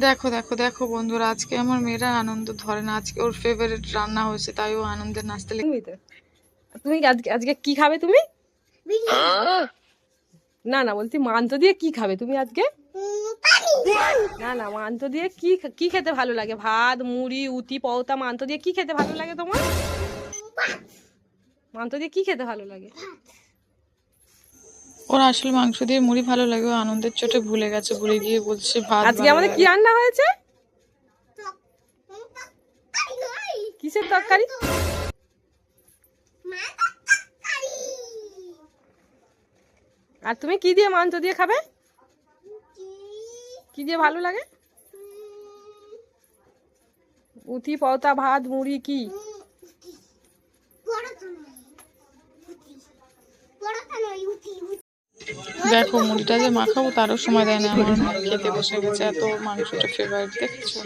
দেখো দেখো দেখো বন্ধুরা, আজকে আমার মেয়েরা আনন্দ ধরে না। আজকে ওর ফেভারিট রান্না হয়েছে, তাই ও আনন্দের নাচতে তুমি তো তুমি আজকে আজকে কি খাবে তুমি? না না, বলছি মাংস দিয়ে কি খাবে তুমি আজকে? না না, মাংস দিয়ে কি কি খেতে ভালো লাগে? ভাত, মুড়ি, উতি, পরোটা, মাংস দিয়ে কি খেতে ভালো লাগে তোমার? মাংস দিয়ে কি খেতে ভালো লাগে? ওর আসলে মাংস দিয়ে মুড়ি ভালো লাগে, ও আনন্দের চোটে ভুলে গেছে, ভুলে গিয়ে বলছে ভাত আজকে ভালো আমাদের কি লাগে। রান্না হয়েছে? কিসের তরকারি? আর তুমি কি দিয়ে মাংস দিয়ে খাবে? কি দিয়ে ভালো লাগে? উতি, পরোটা, ভাত, মুড়ি, কি? দেখো মুড়িটা যে মাখাবো তারও সময় দেয় না, আমার খেতে বসে গেছে, এত মাংসটা ফেভারিট দেখেছো।